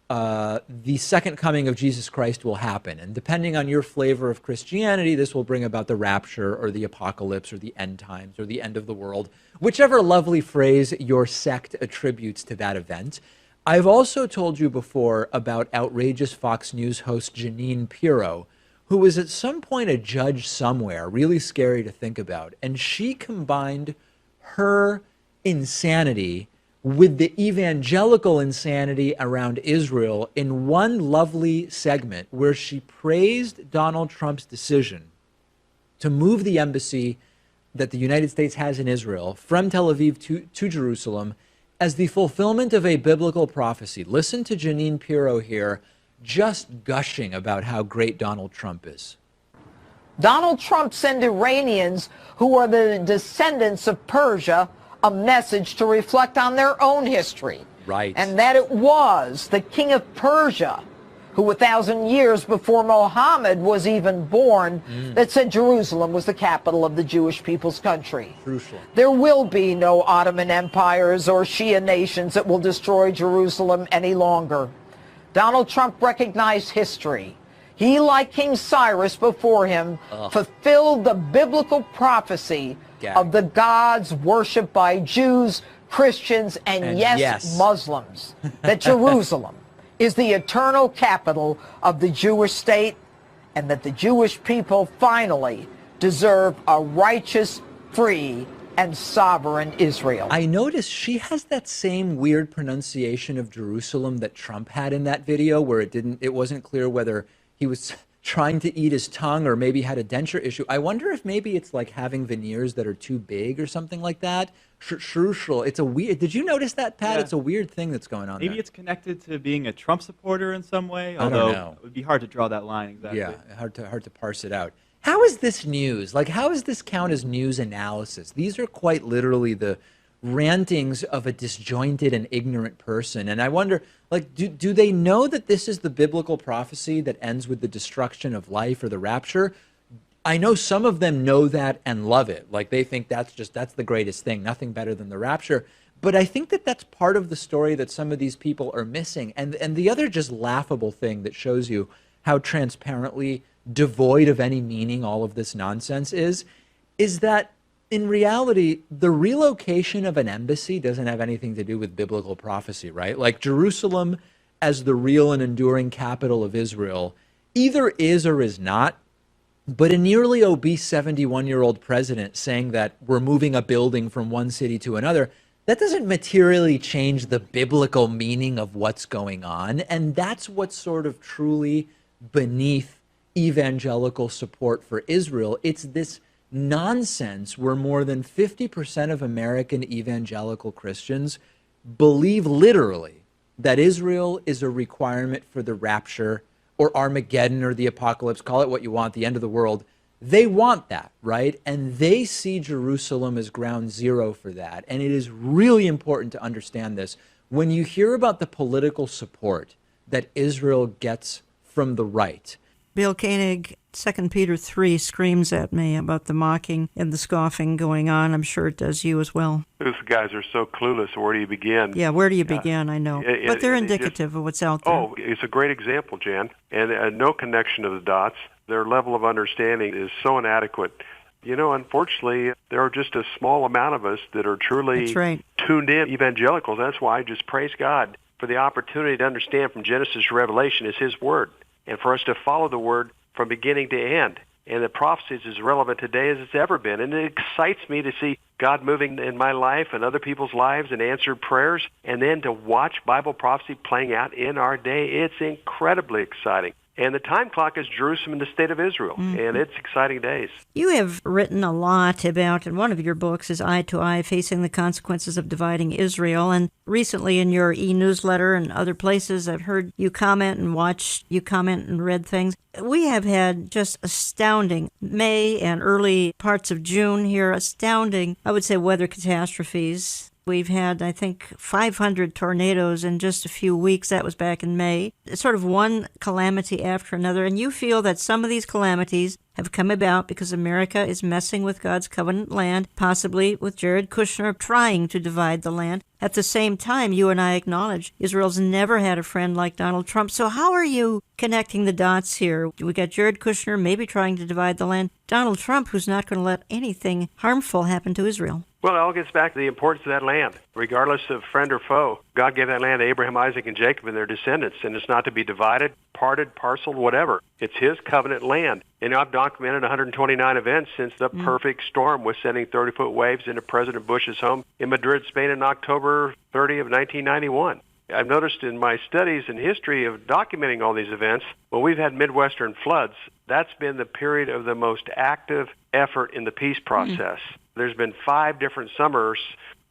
the second coming of Jesus Christ will happen. And depending on your flavor of Christianity, this will bring about the rapture or the apocalypse or the end times or the end of the world, whichever lovely phrase your sect attributes to that event. I've also told you before about outrageous Fox News host Jeanine Pirro, who was at some point a judge somewhere, really scary to think about. And she combined her insanity with the evangelical insanity around Israel in one lovely segment where she praised Donald Trump's decision to move the embassy that the United States has in Israel from Tel Aviv to Jerusalem as the fulfillment of a biblical prophecy. Listen to Jeanine Pirro here, just gushing about how great Donald Trump is. Donald Trump sent Iranians who are the descendants of Persia a message to reflect on their own history. Right. And that it was the king of Persia who 1,000 years before Muhammad was even born, that said Jerusalem was the capital of the Jewish people's country. Crucial. There will be no Ottoman empires or Shia nations that will destroy Jerusalem any longer. Donald Trump recognized history. He, like King Cyrus before him, fulfilled the biblical prophecy of the gods worshipped by Jews, Christians, and yes, Muslims, that Jerusalem is the eternal capital of the Jewish state, and that the Jewish people finally deserve a righteous, free, and sovereign Israel. I noticed she has that same weird pronunciation of Jerusalem that Trump had in that video, where it wasn't clear whether he was trying to eat his tongue or maybe had a denture issue. I wonder if maybe it's like having veneers that are too big or something like that. Shrushal. It's a weird. Did you notice that, Pat? Yeah. It's a weird thing that's going on Maybe there. it's connected to being a Trump supporter in some way, I don't although know. it would be hard to draw that line exactly. Yeah, hard to parse it out. How is this news? Like, how does this count as news analysis? These are quite literally the rantings of a disjointed and ignorant person. And I wonder, like, do they know that this is the biblical prophecy that ends with the destruction of life or the rapture? I know some of them know that and love it. Like, they think that's the greatest thing, nothing better than the rapture. But I think that that's part of the story that some of these people are missing. And the other just laughable thing that shows you how transparently devoid of any meaning all of this nonsense is that in reality, the relocation of an embassy doesn't have anything to do with biblical prophecy, right? Like, Jerusalem as the real and enduring capital of Israel either is or is not. But a nearly obese 71-year-old president saying that we're moving a building from one city to another, that doesn't materially change the biblical meaning of what's going on. And that's what's sort of truly beneath evangelical support for Israel. It's this nonsense where more than 50% of American evangelical Christians believe literally that Israel is a requirement for the rapture or Armageddon or the apocalypse, call it what you want, the end of the world. They want that, right? And they see Jerusalem as ground zero for that. And it is really important to understand this. When you hear about the political support that Israel gets from the right, Bill Koenig, 2 Peter 3 screams at me about the mocking and the scoffing going on. I'm sure it does you as well. Those guys are so clueless. Where do you begin? Yeah, where do you begin? I know. But they're indicative of what's out there. Oh, it's a great example, Jan. And no connection of the dots. Their level of understanding is so inadequate. You know, unfortunately, there are just a small amount of us that are truly tuned in evangelicals. That's why I just praise God for the opportunity to understand from Genesis to Revelation is His Word, and for us to follow the Word from beginning to end. And the prophecy is as relevant today as it's ever been. And it excites me to see God moving in my life and other people's lives and answered prayers, and then to watch Bible prophecy playing out in our day. It's incredibly exciting. And the time clock is Jerusalem and the state of Israel, and it's exciting days. You have written a lot about, and one of your books is Eye to Eye, Facing the Consequences of Dividing Israel. And recently in your e-newsletter and other places, I've heard you comment and watched, you comment and read things. We have had just astounding May and early parts of June here, astounding, I would say, weather catastrophes. We've had, I think, 500 tornadoes in just a few weeks. That was back in May. It's sort of one calamity after another. And you feel that some of these calamities have come about because America is messing with God's covenant land, possibly with Jared Kushner trying to divide the land. At the same time, you and I acknowledge Israel's never had a friend like Donald Trump. So how are you connecting the dots here? We got Jared Kushner maybe trying to divide the land. Donald Trump, who's not going to let anything harmful happen to Israel. Well, it all gets back to the importance of that land. Regardless of friend or foe, God gave that land to Abraham, Isaac, and Jacob and their descendants, and it's not to be divided, parted, parceled, whatever. It's His covenant land. And I've documented 129 events since the perfect storm was sending 30-foot waves into President Bush's home in Madrid, Spain on October 30 of 1991. I've noticed in my studies and history of documenting all these events, when we've had Midwestern floods, that's been the period of the most active effort in the peace process. There's been 5 different summers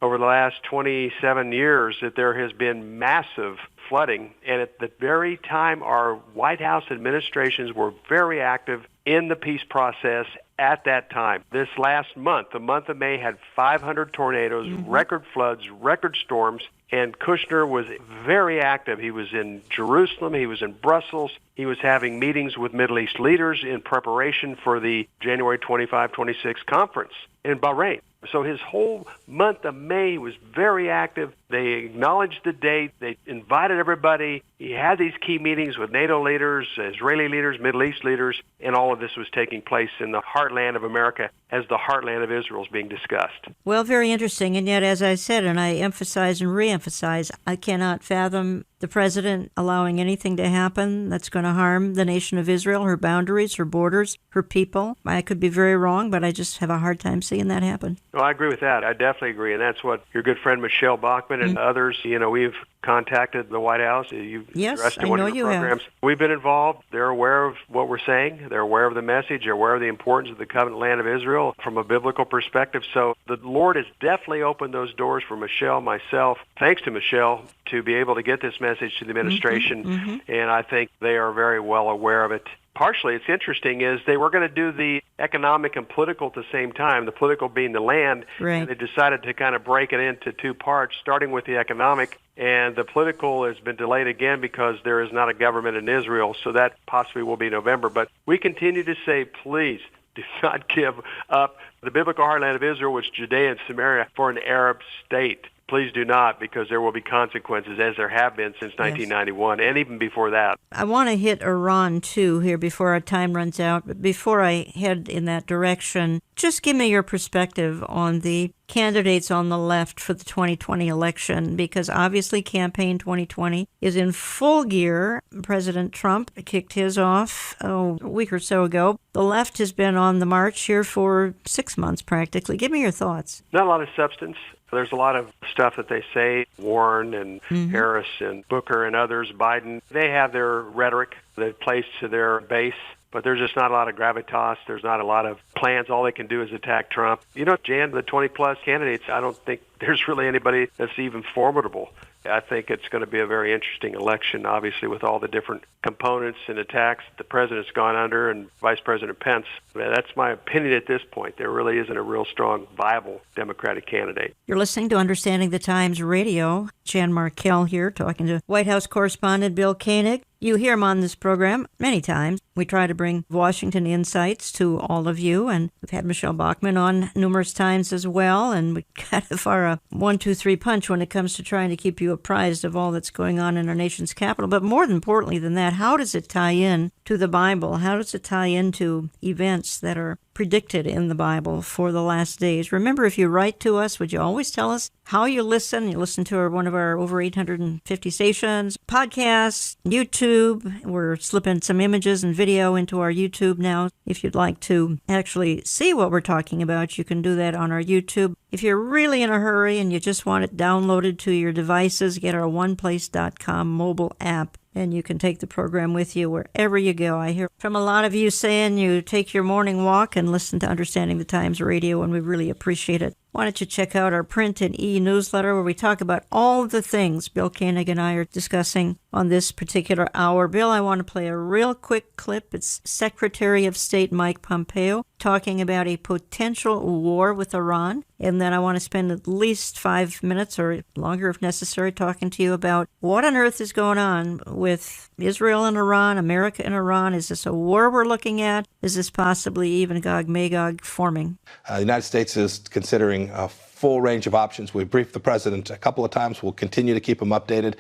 over the last 27 years that there has been massive flooding. And at the very time our White House administrations were very active in the peace process at that time. This last month, the month of May, had 500 tornadoes, record floods, record storms, And Kushner was very active. He was in Jerusalem. He was in Brussels. He was having meetings with Middle East leaders in preparation for the January 25-26 conference in Bahrain. So his whole month of May was very active. They acknowledged the date. They invited everybody. He had these key meetings with NATO leaders, Israeli leaders, Middle East leaders, and all of this was taking place in the heartland of America as the heartland of Israel is being discussed. Well, very interesting. And yet, as I said, and I emphasize and reemphasize, I cannot fathom the president allowing anything to happen that's going to harm the nation of Israel, her boundaries, her borders, her people. I could be very wrong, but I just have a hard time seeing that happen. Well, I agree with that. I definitely agree. And that's what your good friend Michelle Bachmann and others, we've contacted the White House. You've addressed in one of your programs. We've been involved. They're aware of what we're saying. They're aware of the message. They're aware of the importance of the covenant land of Israel from a biblical perspective. So the Lord has definitely opened those doors for Michelle, myself, thanks to Michelle, to be able to get this message to the administration. And I think they are very well aware of it. Partially, it's interesting, is they were going to do the economic and political at the same time, the political being the land, and they decided to kind of break it into two parts, starting with the economic, and the political has been delayed again because there is not a government in Israel, so that possibly will be November. But we continue to say, please, do not give up the biblical heartland of Israel, which is Judea and Samaria, for an Arab state. Please do not, because there will be consequences, as there have been since 1991, and even before that. I want to hit Iran, too, here before our time runs out. But before I head in that direction, just give me your perspective on the candidates on the left for the 2020 election, because obviously Campaign 2020 is in full gear. President Trump kicked his off a week or so ago. The left has been on the march here for 6 months practically. Give me your thoughts. Not a lot of substance. There's a lot of stuff that they say, Warren and Harris and Booker and others, Biden, they have their rhetoric that plays to their base, but there's just not a lot of gravitas. There's not a lot of plans. All they can do is attack Trump. Jan, the 20-plus candidates, I don't think there's really anybody that's even formidable. I think it's going to be a very interesting election, obviously, with all the different components and attacks the president's gone under and Vice President Pence. That's my opinion at this point. There really isn't a real strong, viable Democratic candidate. You're listening to Understanding the Times Radio. Jan Markell here, talking to White House correspondent Bill Koenig. You hear him on this program many times. We try to bring Washington insights to all of you, and we've had Michelle Bachmann on numerous times as well, and we kind of are a 1-2-3 punch when it comes to trying to keep you apprised of all that's going on in our nation's capital. But more importantly than that, how does it tie in to the Bible? How does it tie into events that are predicted in the Bible for the last days? Remember, if you write to us, would you always tell us how you listen? You listen to one of our over 850 stations, podcasts, YouTube. We're slipping some images and video into our YouTube now. If you'd like to actually see what we're talking about, you can do that on our YouTube. If you're really in a hurry and you just want it downloaded to your devices, get our oneplace.com mobile app, and you can take the program with you wherever you go. I hear from a lot of you saying you take your morning walk and listen to Understanding the Times Radio, and we really appreciate it. Why don't you check out our print and e-newsletter where we talk about all of the things Bill Koenig and I are discussing on this particular hour. Bill, I want to play a real quick clip. It's Secretary of State Mike Pompeo talking about a potential war with Iran. And then I want to spend at least 5 minutes or longer if necessary talking to you about what on earth is going on with Israel and Iran, America and Iran. Is this a war we're looking at? Is this possibly even Gog-Magog forming? The United States is considering a full range of options. We've briefed the president a couple of times. We'll continue to keep him updated.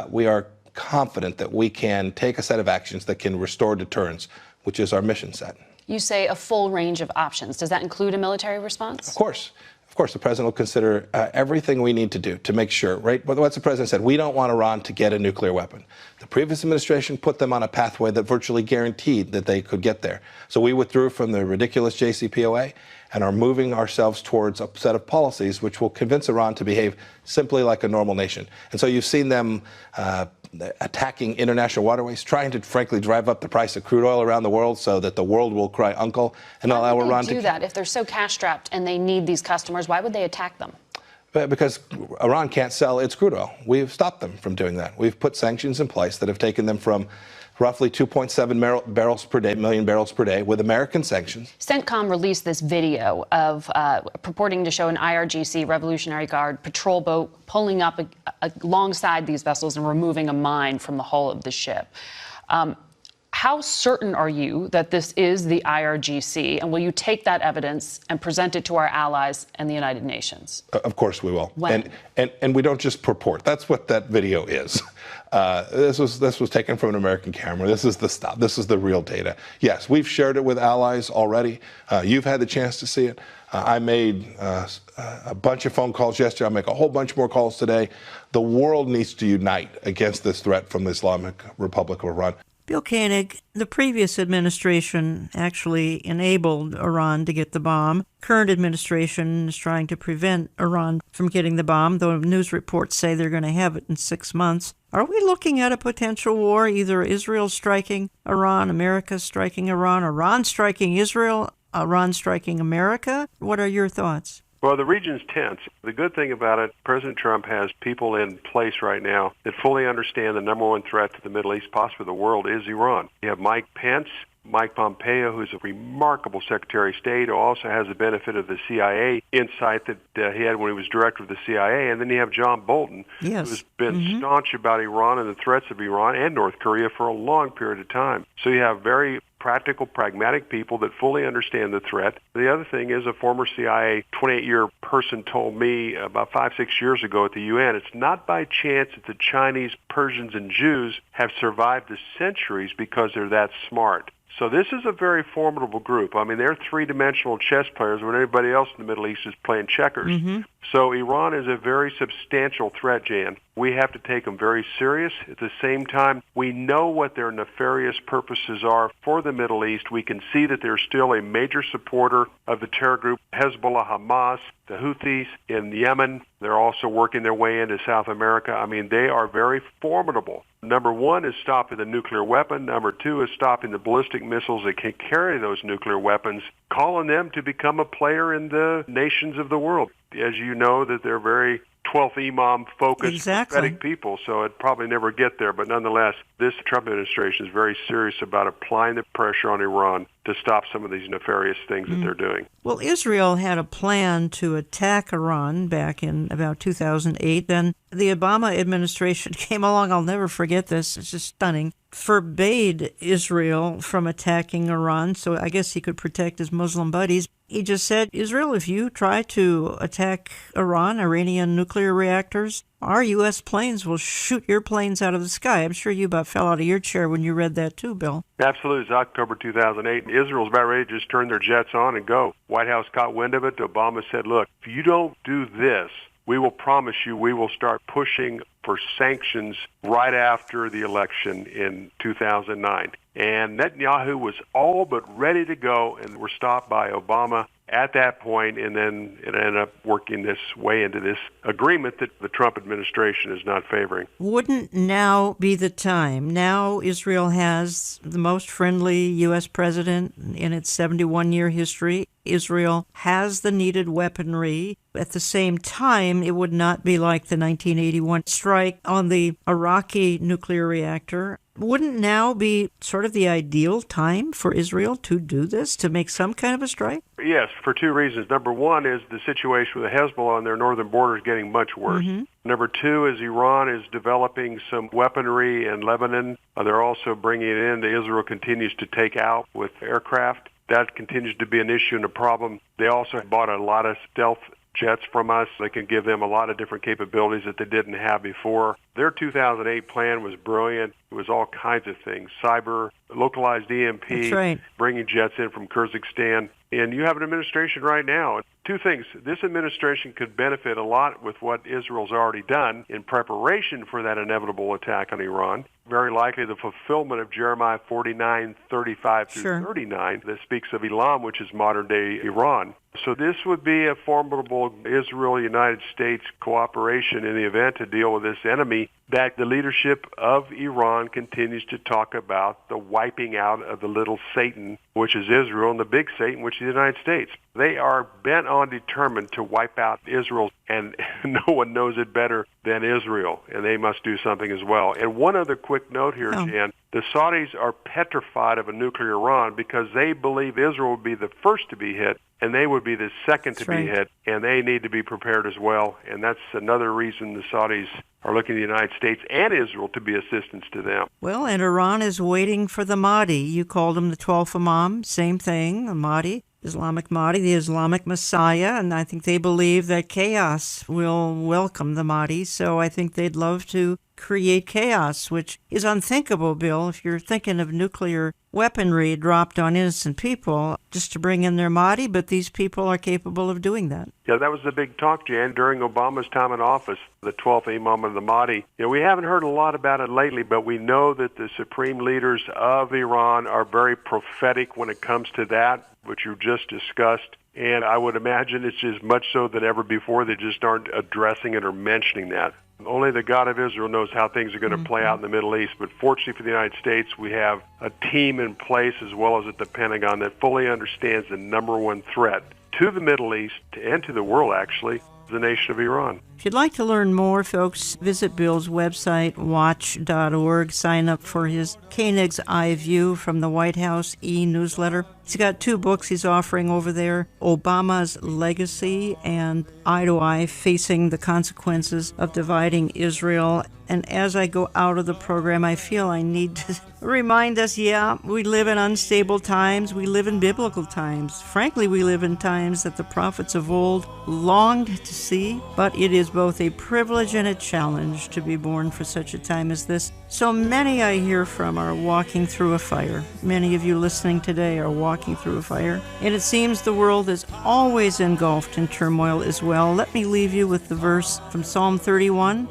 We are confident that we can take a set of actions that can restore deterrence, which is our mission set. You say a full range of options. Does that include a military response? Of course. Of course, the president will consider everything we need to do to make sure, right? What's the president said? We don't want Iran to get a nuclear weapon. The previous administration put them on a pathway that virtually guaranteed that they could get there. So we withdrew from the ridiculous JCPOA and are moving ourselves towards a set of policies which will convince Iran to behave simply like a normal nation. And so you've seen them attacking international waterways, trying to, frankly, drive up the price of crude oil around the world so that the world will cry uncle and allow Iran to do that. If they're so cash-strapped and they need these customers, why would they attack them? Because Iran can't sell its crude oil. We've stopped them from doing that. We've put sanctions in place that have taken them from roughly 2.7 barrels per day, million barrels per day, with American sanctions. CENTCOM released this video of purporting to show an IRGC Revolutionary Guard patrol boat pulling up alongside these vessels and removing a mine from the hull of the ship. How certain are you that this is the IRGC, and will you take that evidence and present it to our allies and the United Nations? Of course we will. When? And we don't just purport. That's what that video is. This was taken from an American camera. This is the stuff. This is the real data. Yes, we've shared it with allies already. You've had the chance to see it. I made a bunch of phone calls yesterday. I'll make a whole bunch more calls today. The world needs to unite against this threat from the Islamic Republic of Iran. Bill Koenig, the previous administration actually enabled Iran to get the bomb. Current administration is trying to prevent Iran from getting the bomb, though news reports say they're going to have it in 6 months. Are we looking at a potential war, either Israel striking Iran, America striking Iran, Iran striking Israel, Iran striking America? What are your thoughts? Well, the region's tense. The good thing about it, President Trump has people in place right now that fully understand the number one threat to the Middle East, possibly the world, is Iran. You have Mike Pompeo, who's a remarkable Secretary of State, who also has the benefit of the CIA insight that he had when he was director of the CIA. And then you have John Bolton, who's been staunch about Iran and the threats of Iran and North Korea for a long period of time. So you have very practical, pragmatic people that fully understand the threat. The other thing is a former CIA 28-year person told me about 5-6 years ago at the UN, it's not by chance that the Chinese, Persians, and Jews have survived the centuries because they're that smart. So this is a very formidable group. I mean, they're three-dimensional chess players when everybody else in the Middle East is playing checkers. So Iran is a very substantial threat, Jan. We have to take them very serious. At the same time, we know what their nefarious purposes are for the Middle East. We can see that they're still a major supporter of the terror group Hezbollah, Hamas, the Houthis in Yemen. They're also working their way into South America. I mean, they are very formidable. Number one is stopping the nuclear weapon. Number two is stopping the ballistic missiles that can carry those nuclear weapons, calling them to become a player in the nations of the world. As you know, that they're very 12th Imam-focused, prophetic people, so it'd probably never get there. But nonetheless, this Trump administration is very serious about applying the pressure on Iran to stop some of these nefarious things that they're doing. Well, Israel had a plan to attack Iran back in about 2008. Then the Obama administration came along. I'll never forget this. It's just stunning. Forbade Israel from attacking Iran, so I guess he could protect his Muslim buddies. He just said, Israel, if you try to attack Iran, Iranian nuclear reactors, our U.S. planes will shoot your planes out of the sky. I'm sure you about fell out of your chair when you read that too, Bill. Absolutely. It's October 2008. Israel's about ready to just turn their jets on and go. White House caught wind of it. Obama said, look, if you don't do this, we will promise you we will start pushing for sanctions right after the election in 2009. And Netanyahu was all but ready to go and were stopped by Obama at that point, and then it ended up working this way into this agreement that the Trump administration is not favoring. Wouldn't now be the time? Now Israel has the most friendly U.S. president in its 71-year history. Israel has the needed weaponry. At the same time, it would not be like the 1981 strike on the Iraqi nuclear reactor. Wouldn't now be sort of the ideal time for Israel to do this, to make some kind of a strike? Yes, for two reasons. Number one is the situation with Hezbollah on their northern border is getting much worse. Number two is Iran is developing some weaponry in Lebanon. They're also bringing it in that Israel continues to take out with aircraft. That continues to be an issue and a problem. They also bought a lot of stealth jets from us. They can give them a lot of different capabilities that they didn't have before. Their 2008 plan was brilliant. It was all kinds of things. Cyber, localized EMP, bringing jets in from Kyrgyzstan. And you have an administration right now. Two things. This administration could benefit a lot with what Israel's already done in preparation for that inevitable attack on Iran. Very likely the fulfillment of Jeremiah 49:35 through 39 that speaks of Elam, which is modern-day Iran. So this would be a formidable Israel-United States cooperation in the event to deal with this enemy that the leadership of Iran continues to talk about, the wiping out of the little Satan, which is Israel, and the big Satan, which is the United States. They are bent on determined to wipe out Israel, and no one knows it better than Israel, and they must do something as well. And one other quick note here, Jan. The Saudis are petrified of a nuclear Iran because they believe Israel would be the first to be hit, and they would be the second to be hit, and they need to be prepared as well. And that's another reason the Saudis are looking to the United States and Israel to be assistance to them. Well, and Iran is waiting for the Mahdi. You called him the 12th Imam, same thing, the Mahdi. Islamic Mahdi, the Islamic Messiah, and I think they believe that chaos will welcome the Mahdi, so I think they'd love to create chaos, which is unthinkable, Bill, if you're thinking of nuclear weaponry dropped on innocent people just to bring in their Mahdi, but these people are capable of doing that. Yeah, that was the big talk, Jan, during Obama's time in office, the 12th Imam of the Mahdi. We haven't heard a lot about it lately, but we know that the supreme leaders of Iran are very prophetic when it comes to that, which you just discussed. And I would imagine it's as much so than ever before. They just aren't addressing it or mentioning that. Only the God of Israel knows how things are going to play out in the Middle East. But fortunately for the United States, we have a team in place, as well as at the Pentagon, that fully understands the number one threat to the Middle East and to the world, actually, the nation of Iran. If you'd like to learn more, folks, visit Bill's website, watch.org. Sign up for his Koenig's Eye View from the White House e-newsletter. He's got 2 books he's offering over there, Obama's Legacy and Eye to Eye, Facing the Consequences of Dividing Israel. And as I go out of the program, I feel I need to remind us, we live in unstable times. We live in biblical times. Frankly, we live in times that the prophets of old longed to see, but it is both a privilege and a challenge to be born for such a time as this. So many I hear from are walking through a fire. Many of you listening today are walking through a fire. And it seems the world is always engulfed in turmoil as well. Let me leave you with the verse from Psalm 31.